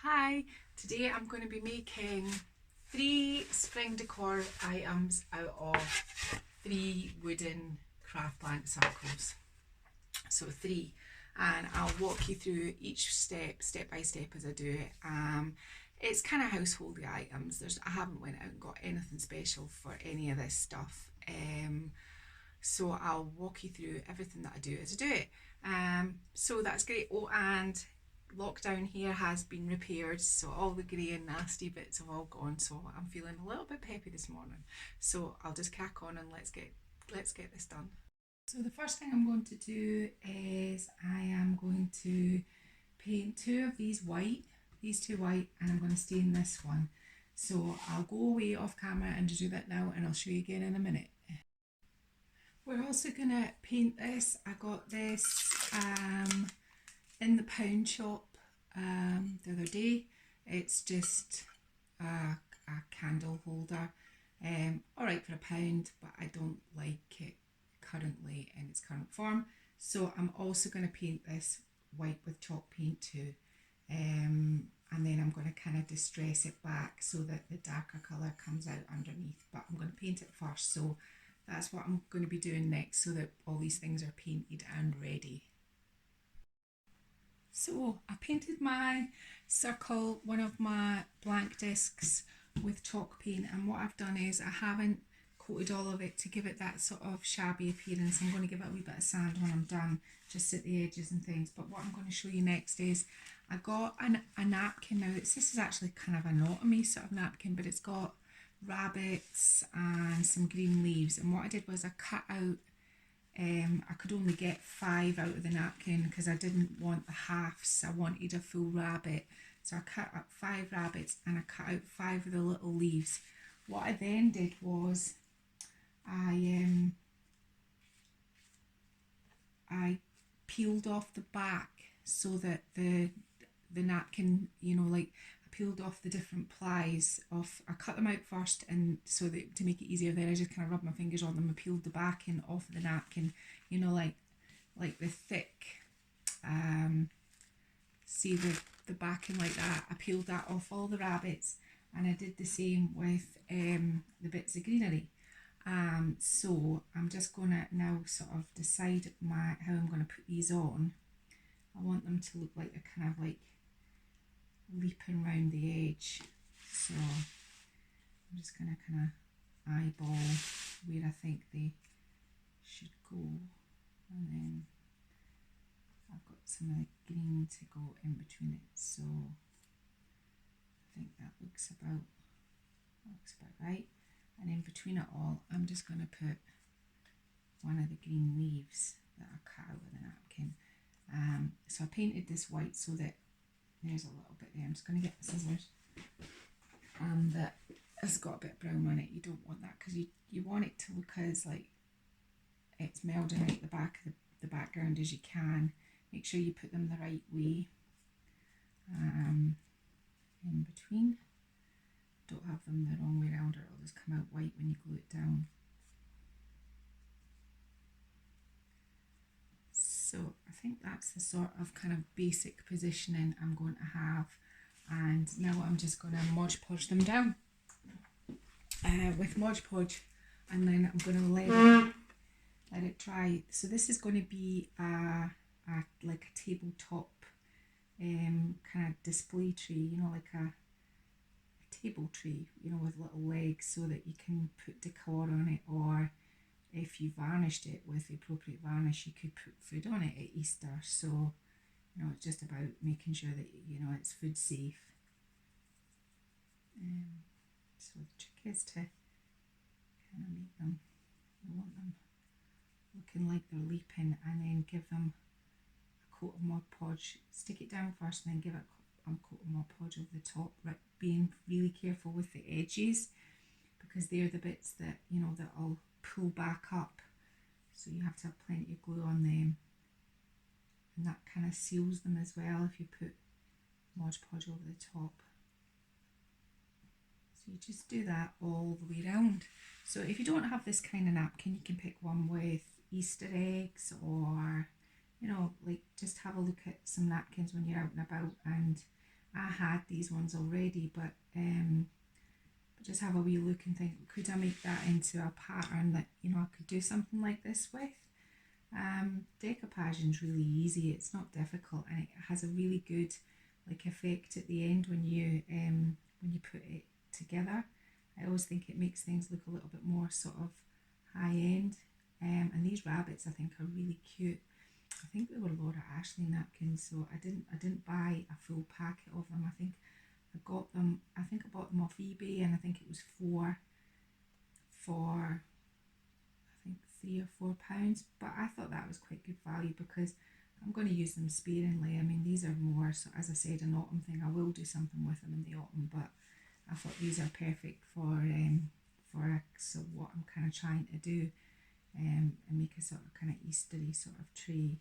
Hi, today I'm going to be making 3 spring decor items out of 3 wooden craft blank circles. So 3, and I'll walk you through each step by step as I do it. It's kind of householdy items. I haven't went out and got anything special for any of this stuff. So I'll walk you through everything that I do as I do it. So that's great. Oh, and lockdown here has been repaired, so all the grey and nasty bits have all gone. So I'm feeling a little bit peppy this morning. So I'll just crack on and let's get this done. So the first thing I'm going to do is I am going to paint two of these two white, and I'm going to stain this one. So I'll go away off camera and do that now, and I'll show you again in a minute. We're also going to paint this. I got this in the pound shop the other day. It's just a candle holder, alright for £1, but I don't like it currently in its current form. So I'm also going to paint this white with chalk paint too, and then I'm going to kind of distress it back so that the darker colour comes out underneath, but I'm going to paint it first. So that's what I'm going to be doing next, so that all these things are painted and ready. So I painted my circle, one of my blank discs, with chalk paint, and what I've done is I haven't coated all of it to give it that sort of shabby appearance. I'm going to give it a wee bit of sand when I'm done, just at the edges and things. But what I'm going to show you next is I got a napkin. Now this is actually kind of an autumny sort of napkin, but it's got rabbits and some green leaves, and what I did was I cut out I could only get 5 out of the napkin because I didn't want the halves. I wanted a full rabbit. So I cut up 5 rabbits and I cut out 5 of the little leaves. What I then did was I peeled off the back so that the napkin, like I peeled off the different plies off. I cut them out first, and so that to make it easier, then I just kind of rubbed my fingers on them and peeled the backing off the napkin, like the thick, see the backing like that. I peeled that off all the rabbits, and I did the same with the bits of greenery. So I'm just gonna now sort of decide how I'm gonna put these on. I want them to look like they're kind of like leaping around the edge. So I'm just going to kind of eyeball where I think they should go. And then I've got some of the green to go in between it. So I think that looks about right. And in between it all, I'm just going to put one of the green leaves that I cut out of the napkin. So I painted this white so that there's a little bit there. I'm just going to get the scissors. That has got a bit of brown on it. You don't want that because you want it to look as like it's melding out the back of the background as you can. Make sure you put them the right way. In between. Don't have them the wrong way around, or it'll just come out white when you glue it down. So I think that's the sort of kind of basic positioning I'm going to have, and now I'm just going to Mod Podge them down with Mod Podge, and then I'm going to let it dry. So this is going to be like a tabletop kind of display tree, like a table tree, with little legs, so that you can put decor on it, or if you varnished it with the appropriate varnish, you could put food on it at Easter. So, it's just about making sure that, it's food safe. So the trick is to kind of make them, you want them looking like they're leaping, and then give them a coat of Mod Podge. Stick it down first and then give it a coat of Mod Podge over the top, right? Being really careful with the edges, because they're the bits that, that'll pull back up, so you have to have plenty of glue on them, and that kind of seals them as well if you put Mod Podge over the top. So you just do that all the way around. So if you don't have this kind of napkin, you can pick one with Easter eggs, or like just have a look at some napkins when you're out and about, and I had these ones already, but just have a wee look and think, could I make that into a pattern that, you know, I could do something like this with? Decoupaging is really easy, it's not difficult, and it has a really good like effect at the end when you put it together. I always think it makes things look a little bit more sort of high end. And these rabbits I think are really cute. I think they were Laura Ashley napkins, so I didn't buy a full packet of them. I think I bought them off eBay, and I think it was four for I think £3 or £4. But I thought that was quite good value because I'm going to use them sparingly. I mean, these are more, so as I said, an autumn thing. I will do something with them in the autumn, but I thought these are perfect for so what I'm kind of trying to do, and make a sort of kind of Eastery sort of tray.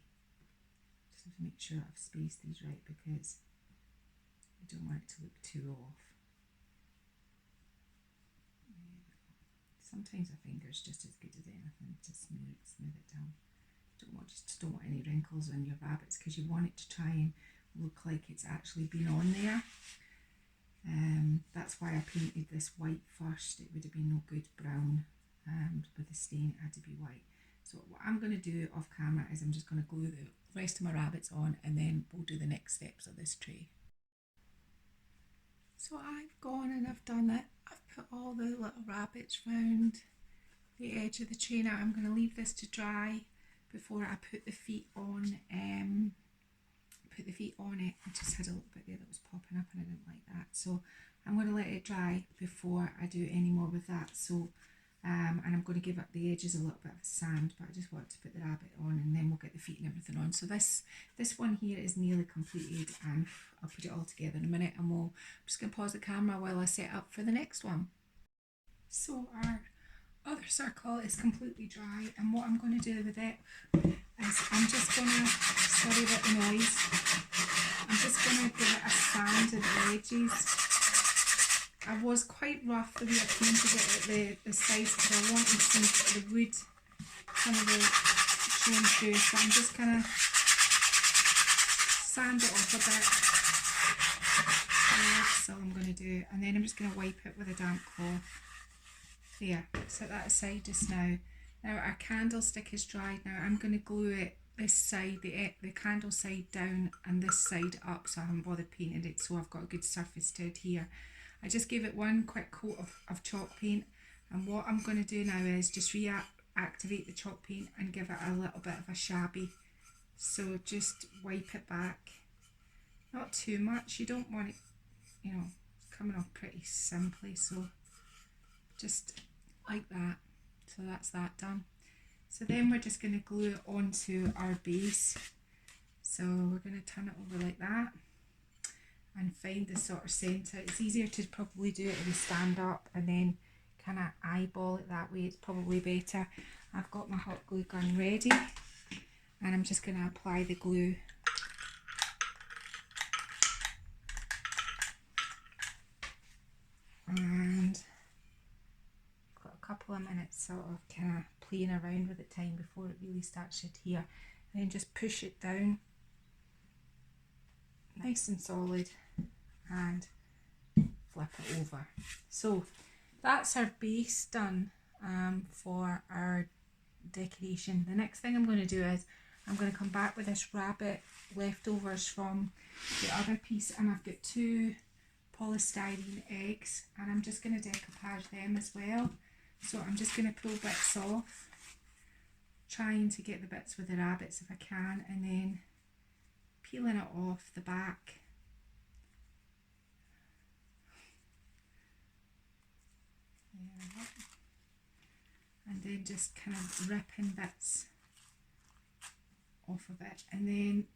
Just have to make sure I've spaced these right because I don't want it to look too off. Sometimes a finger's just as good as anything to smooth it down. Don't want any wrinkles on your rabbits because you want it to try and look like it's actually been on there. That's why I painted this white first. It would have been no good brown, with the stain it had to be white. So what I'm going to do off camera is I'm just going to glue the rest of my rabbits on, and then we'll do the next steps of this tray. So I've gone and I've done it. I've put all the little rabbits round the edge of the tray. Now I'm going to leave this to dry before I put the feet on. It. I just had a little bit there that was popping up and I didn't like that. So I'm going to let it dry before I do any more with that. So and I'm going to give up the edges a little bit of sand, but I just want to put the rabbit on and then we'll get the feet and everything on. So this one here is nearly completed, and I'll put it all together in a minute, and I'm just going to pause the camera while I set up for the next one. So our other circle is completely dry, and what I'm going to do with it is I'm just going to, sorry about the noise, I'm just going to give it a sand at the edges. I was quite rough the way I painted it at the sides because I wanted some of the wood, some of the showing through, so I'm just going to sand it off a bit. So that's all I'm going to do, and then I'm just going to wipe it with a damp cloth. There, set that aside just now. Now our candlestick is dried. Now I'm going to glue it this side, the candle side down, and this side up, so I haven't bothered painting it, so I've got a good surface to adhere. I just gave it one quick coat of chalk paint, and what I'm going to do now is just reactivate the chalk paint and give it a little bit of a shabby. So just wipe it back, not too much, you don't want it, you know, coming off pretty simply, so just like that. So that's that done. So then we're just going to glue it onto our base. So we're going to turn it over like that and find the sort of centre. It's easier to probably do it if you stand up and then kind of eyeball it that way. It's probably better. I've got my hot glue gun ready, and I'm just going to apply the glue. And got a couple of minutes sort of kind of playing around with it time before it really starts to adhere, and then just push it down nice and solid and flip it over. So that's our base done for our decoration. The next thing I'm going to do is I'm going to come back with this rabbit leftovers from the other piece, and I've got 2 polystyrene eggs, and I'm just going to decoupage them as well. So I'm just going to pull bits off, trying to get the bits with the rabbits if I can, and then peeling it off the back. And then just kind of ripping bits off of it, and then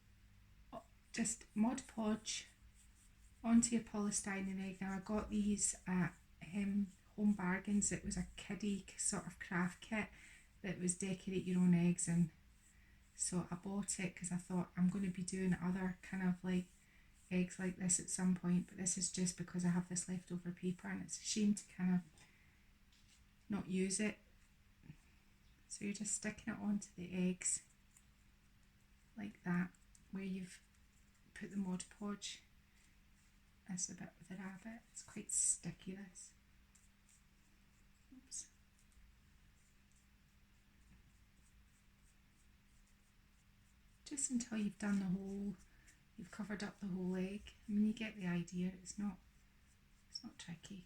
just Mod Podge onto your polystyrene egg. Now I got these at Home Bargains. It was a kiddie sort of craft kit that was decorate your own eggs, and so I bought it because I thought I'm going to be doing other kind of like eggs like this at some point, but this is just because I have this leftover paper and it's a shame to kind of not use it. So you're just sticking it onto the eggs like that, where you've put the Mod Podge. is the bit with the rabbit. It's quite sticky, this. Oops. Just until you've done the whole, you've covered up the whole leg. I mean, you get the idea. It's not tricky.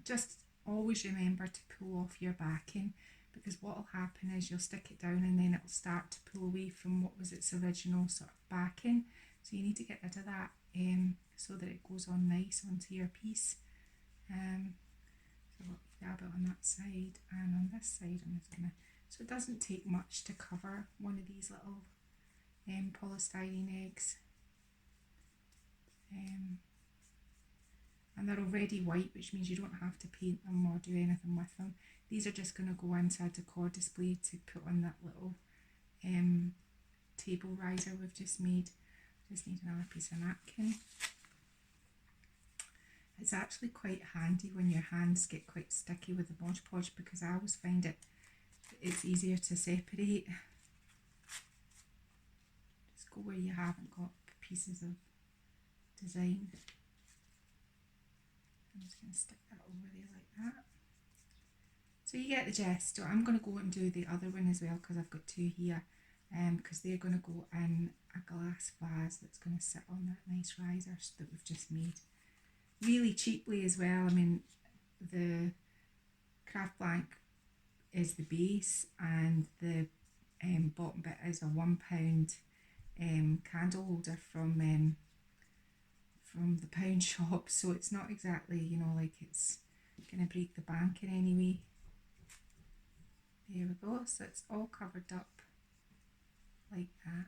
Just always remember to pull off your backing, because what will happen is you'll stick it down and then it'll start to pull away from what was its original sort of backing. So you need to get rid of that so that it goes on nice onto your piece. So I'll dab it on that side, and on this side I'm just gonna, so it doesn't take much to cover one of these little polystyrene eggs. And they're already white, which means you don't have to paint them or do anything with them. These are just going to go into a decor display to put on that little table riser we've just made. Just need another piece of napkin. It's actually quite handy when your hands get quite sticky with the Mod Podge, because I always find it's easier to separate. Just go where you haven't got pieces of design. I'm just going to stick that over there like that. So you get the gist. So I'm going to go and do the other one as well, because I've got two here, because they're going to go in a glass vase that's going to sit on that nice riser that we've just made. Really cheaply as well. I mean, the craft blank is the base, and the bottom bit is a £1 candle holder from the pound shop, so it's not exactly, you know, like it's gonna break the bank in any way. There we go. So it's all covered up like that.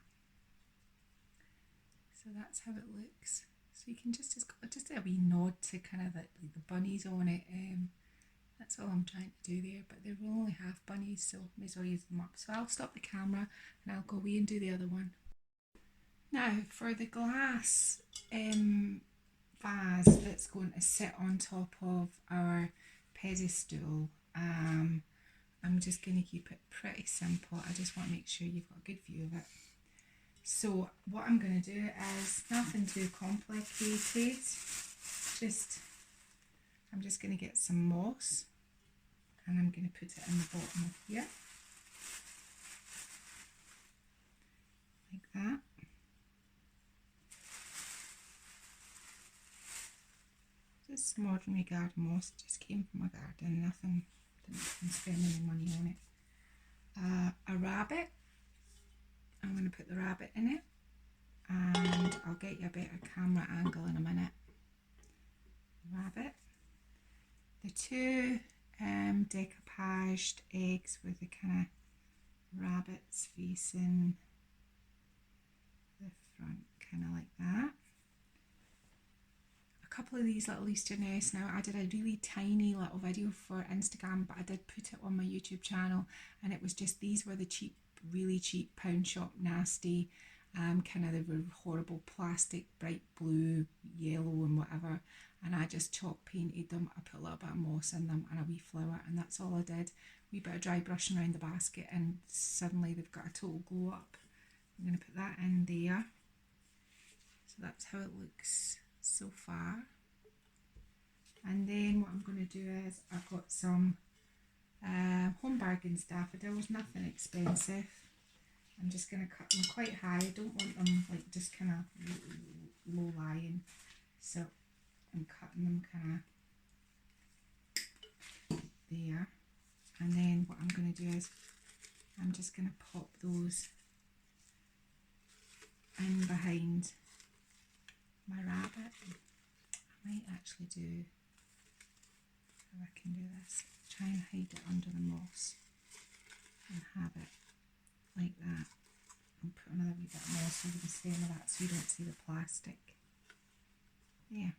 So that's how it looks. So you can just a wee nod to kind of like the bunnies on it. That's all I'm trying to do there, but they will only have bunnies, so I may as well use them up. So I'll stop the camera and I'll go away and do the other one. Now for the glass vase that's going to sit on top of our pedestal, I'm just going to keep it pretty simple. I just want to make sure you've got a good view of it. So what I'm going to do is nothing too complicated. I'm just going to get some moss and I'm going to put it in the bottom of here, like that. Just some ordinary garden moss, just came from my garden, nothing, didn't spend any money on it. A rabbit, I'm going to put the rabbit in it, and I'll get you a better camera angle in a minute. Rabbit. The two decopaged eggs with the kind of rabbits facing the front, kind of like that. A couple of these little Easter nests. Now I did a really tiny little video for Instagram, but I did put it on my YouTube channel, and it was just, these were the cheap, really cheap pound shop nasty, kind of, they were horrible plastic, bright blue, yellow and whatever, and I just chalk painted them. I put a little bit of moss in them and a wee flower, and that's all I did. A wee bit of dry brushing around the basket, and suddenly they've got a total glow up. I'm going to put that in there. So that's how it looks so far. And then what I'm going to do is, I've got some home bargains daffodils, nothing expensive. I'm just going to cut them quite high. I don't want them like just kind of low lying, so I'm cutting them kind of there. And then what I'm going to do is, I'm just going to pop those in behind my rabbit. I might actually do, how I can do this, try and hide it under the moss and have it like that, and put another wee bit of moss over the stem of that so you don't see the plastic. There.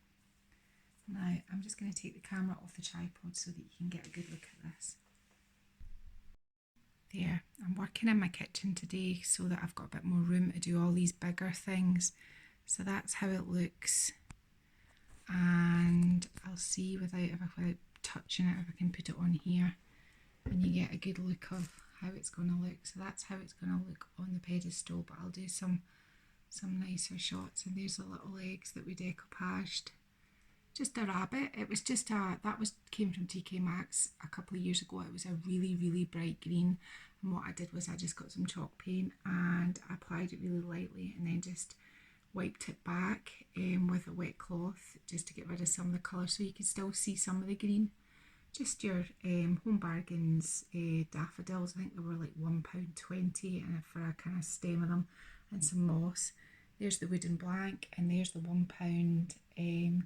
Now I'm just going to take the camera off the tripod so that you can get a good look at this. There, I'm working in my kitchen today so that I've got a bit more room to do all these bigger things. So that's how it looks, and I'll see without touching it if I can put it on here, and you get a good look of how it's going to look. So that's how it's going to look on the pedestal, but I'll do some nicer shots. And there's the little eggs that we decopaged. just a rabbit. It was just came from TK Maxx a couple of years ago. It was a really, really bright green. And what I did was I just got some chalk paint and applied it really lightly and then just wiped it back with a wet cloth just to get rid of some of the colour so you could still see some of the green. Just your Home Bargains daffodils. I think they were like £1.20 and for a kind of stem of them and some moss. There's the wooden blank and there's the £1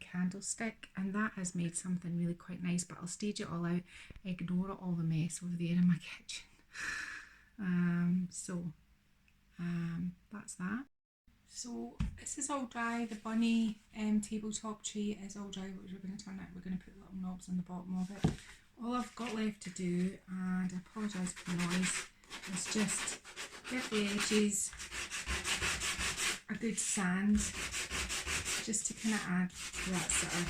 candlestick, and that has made something really quite nice, but I'll stage it all out, ignore all the mess over there in my kitchen. That's that. So this is all dry. The bunny tabletop tree is all dry. We're going to turn it. We're going to put little knobs on the bottom of it. All I've got left to do, and I apologise for the noise, is just give the edges a good sand, just to kind of add that sort of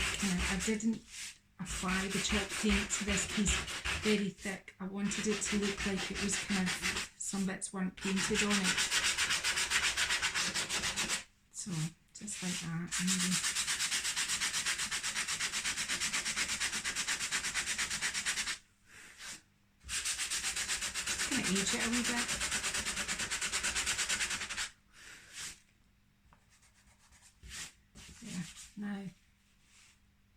I didn't apply the chalk paint to this piece very thick. I wanted it to look like it was kind of, some bits weren't painted on it. So just like that, and maybe just going to age it a wee bit. Yeah, now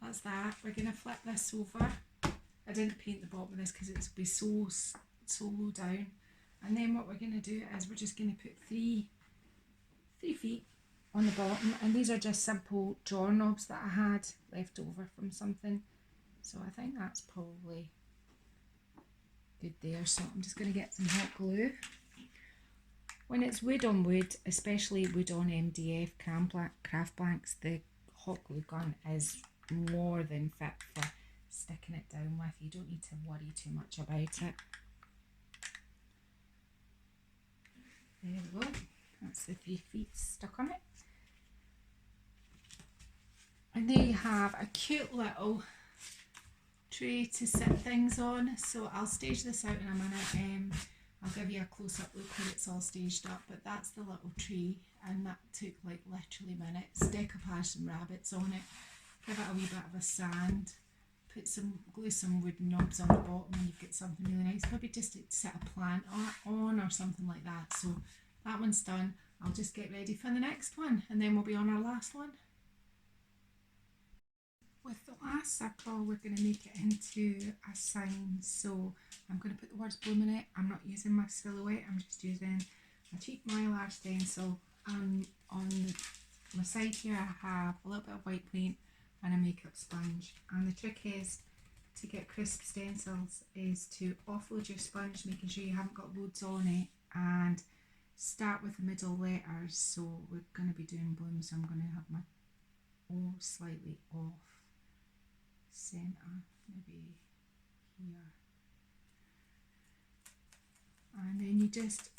that's that. We're going to flip this over. I didn't paint the bottom of this because it would be so low down. And then what we're going to do is we're just going to put three feet on the bottom, and these are just simple drawer knobs that I had left over from something, so I think that's probably good there. So I'm just going to get some hot glue. When it's wood on wood, especially wood on MDF craft blanks, the hot glue gun is more than fit for sticking it down with. You don't need to worry too much about it. There we go, that's the 3 feet stuck on it. And there you have a cute little tray to sit things on. So I'll stage this out in a minute. I'll give you a close-up look when it's all staged up, but that's the little tray, and that took like literally minutes. Decopaged some rabbits on it, give it a wee bit of a sand, glue some wooden knobs on the bottom, and you get something really nice. Maybe just to set a plant on or something like that. So that one's done. I'll just get ready for the next one, and then we'll be on our last one. With the last circle, we're going to make it into a sign. So I'm going to put the words bloom in it. I'm not using my silhouette, I'm just using a cheap Mylar stencil. On my side here I have a little bit of white paint and a makeup sponge. And the trick is to get crisp stencils is to offload your sponge, making sure you haven't got loads on it, and start with the middle letters. So we're going to be doing bloom, so I'm going to have my O slightly off centre, maybe here, and then you just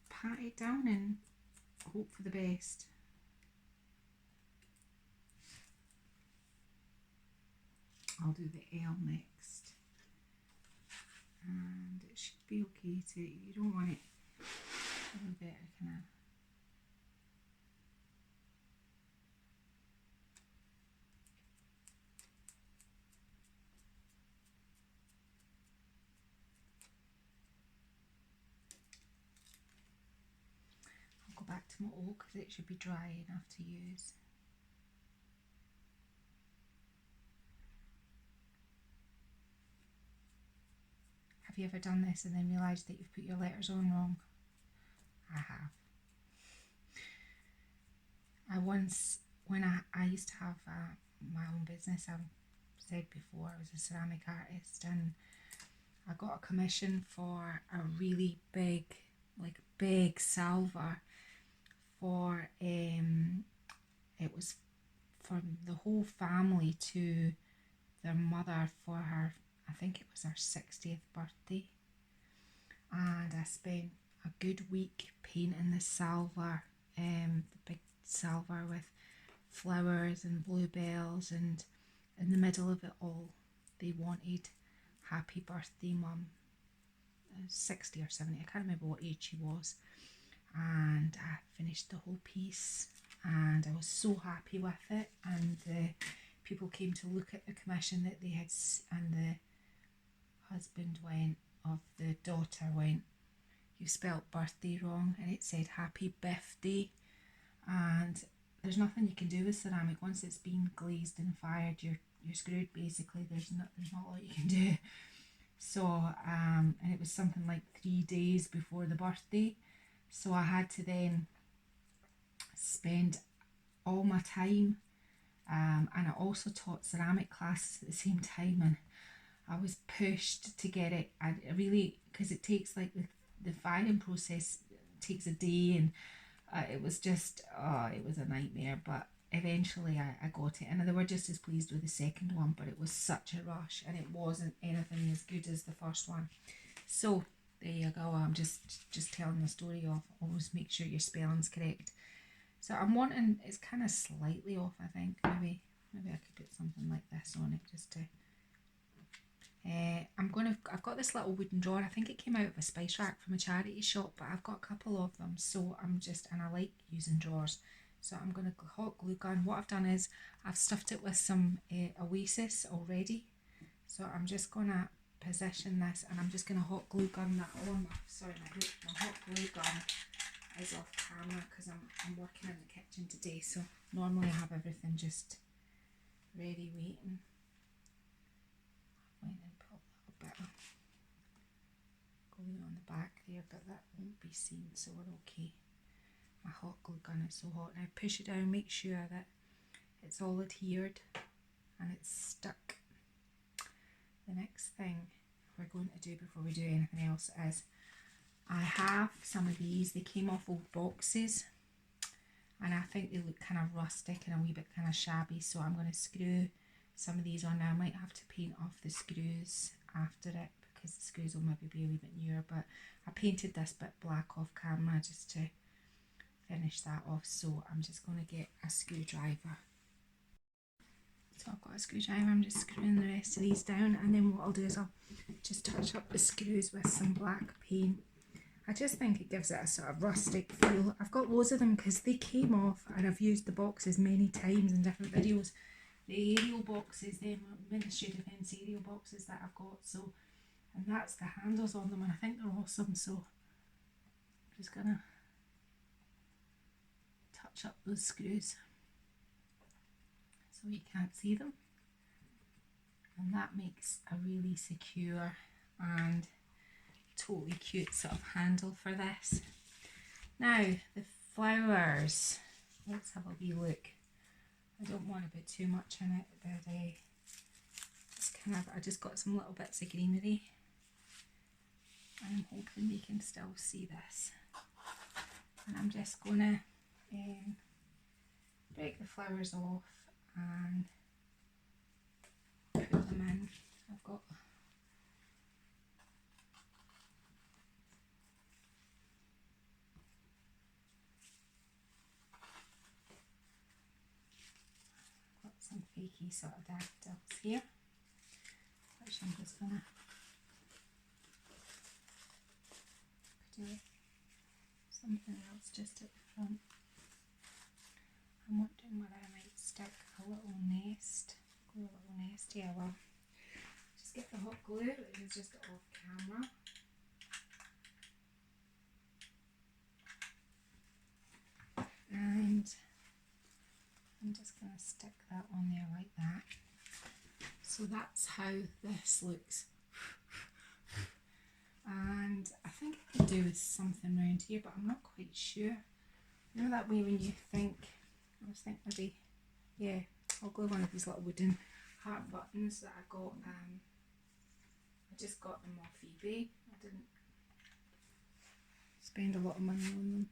pat it down and hope for the best. I'll do the L next, and it should be okay to, you don't want it a little bit kind of, back to my O because it should be dry enough to use. Have you ever done this and then realised that you've put your letters on wrong? I have. I once, when I used to have my own business, I've said before, I was a ceramic artist, and I got a commission for a really big salver for it was for the whole family to their mother for her, I think it was her 60th birthday, and I spent a good week painting the salver, the big salver with flowers and bluebells, and in the middle of it all they wanted happy birthday mum. 60 or 70, I can't remember what age she was, and I finished the whole piece and I was so happy with it, and people came to look at the commission that they had, and the husband went, of the daughter went, "You spelt birthday wrong," and it said happy birthday. And there's nothing you can do with ceramic once it's been glazed and fired. You're screwed basically. There's not a lot you can do. So and it was something like 3 days before the birthday, so I had to then spend all my time, and I also taught ceramic classes at the same time, and I was pushed to get it. I really, because it takes like the firing process takes a day, and it was just, it was a nightmare, but eventually I got it, and they were just as pleased with the second one, but it was such a rush, and it wasn't anything as good as the first one. So there you go. I'm just telling the story of always make sure your spelling's correct. So I'm wanting, it's kind of slightly off, I think. Maybe I could put something like this on it just to I've got this little wooden drawer. I think it came out of a spice rack from a charity shop, but I've got a couple of them, so and I like using drawers, so I'm going to hot glue gun. What I've done is I've stuffed it with some oasis already, so I'm just going to position this, and I'm just going to hot glue gun that on. My hot glue gun is off camera because I'm working in the kitchen today, so normally I have everything just ready waiting. And put a little bit of glue on the back there, but that won't be seen, so we're okay. My hot glue gun is so hot. Now push it down, make sure that it's all adhered and it's stuck. The next thing we're going to do before we do anything else is I have some of these. They came off old boxes, and I think they look kind of rustic and a wee bit kind of shabby, so I'm going to screw some of these on now. I might have to paint off the screws after it because the screws will maybe be a wee bit newer, but I painted this bit black off camera just to finish that off, so I'm just going to get a screwdriver. So I've got a screwdriver, I'm just screwing the rest of these down, and then what I'll do is I'll just touch up the screws with some black paint. I just think it gives it a sort of rustic feel. I've got loads of them because they came off, and I've used the boxes many times in different videos. The aerial boxes, the Ministry of Defence aerial boxes that I've got, so, and that's the handles on them, and I think they're awesome, so I'm just gonna touch up those screws so you can't see them, and that makes a really secure and totally cute sort of handle for this. Now the flowers, let's have a wee look. I don't want to put too much in it, but I just got some little bits of greenery, and I'm hoping you can still see this. And I'm just going to break the flowers off and put them in. I've got some fakey sort of daffodils here, which I'm just going to do something else just at the front. I'm wondering whether I might stick a little nest, glue a little nest. Yeah, well, just get the hot glue, it was just off camera. And I'm just going to stick that on there like that. So that's how this looks. And I think I could do with something around here, but I'm not quite sure. You know that way when you think, I was thinking maybe, yeah, I'll glue one of these little wooden heart buttons that I got. I just got them off eBay. I didn't spend a lot of money on them.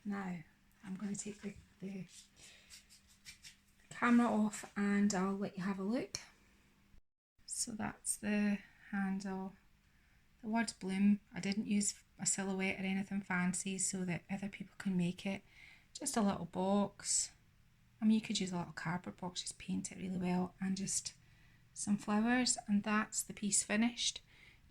Now I'm going to take the camera off and I'll let you have a look. So that's the handle. The word bloom, I didn't use a silhouette or anything fancy so that other people can make it. Just a little box. I mean, you could use a little cardboard box, just paint it really well, and just some flowers, and that's the piece finished.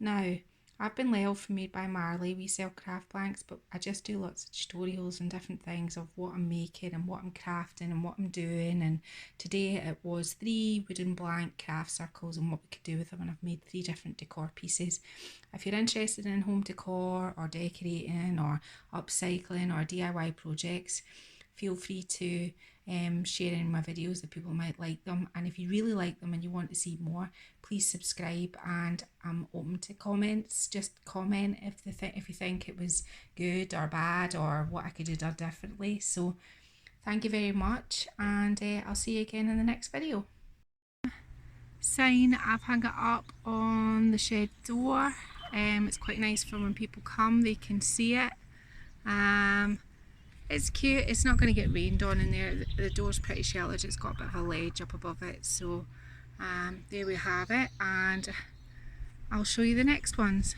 Now I've been let off from Made by Marley. We sell craft blanks, but I just do lots of tutorials and different things of what I'm making and what I'm crafting and what I'm doing. And today it was 3 wooden blank craft circles and what we could do with them, and I've made 3 different decor pieces. If you're interested in home decor or decorating or upcycling or DIY projects, feel free to share in my videos that people might like them. And if you really like them and you want to see more, please subscribe, and I'm open to comments. Just comment if you think it was good or bad or what I could have done differently. So thank you very much, and I'll see you again in the next video. Sign, I've hung it up on the shed door. It's quite nice for when people come, they can see it. It's cute. It's not going to get rained on in there. The door's pretty sheltered. It's got a bit of a ledge up above it. So there we have it, and I'll show you the next ones.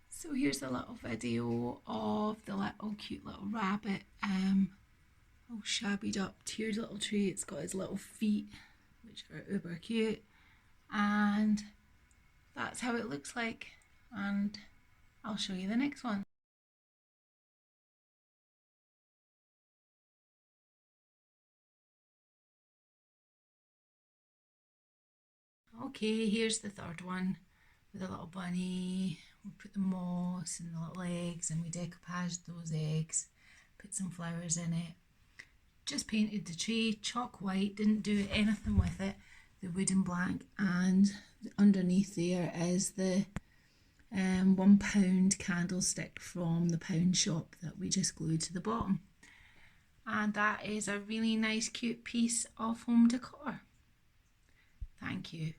So here's a little video of the little cute little rabbit, all shabbied up. Here's a little tree. It's got his little feet, which are uber cute, and that's how it looks like. And I'll show you the next one. Okay, here's the third one with a little bunny. We'll put the moss and the little eggs, and we decopaged those eggs, put some flowers in it. Just painted the tree chalk white, didn't do anything with it, the wooden blank, and underneath there is the £1 candlestick from the pound shop that we just glued to the bottom. And that is a really nice cute piece of home decor. Thank you.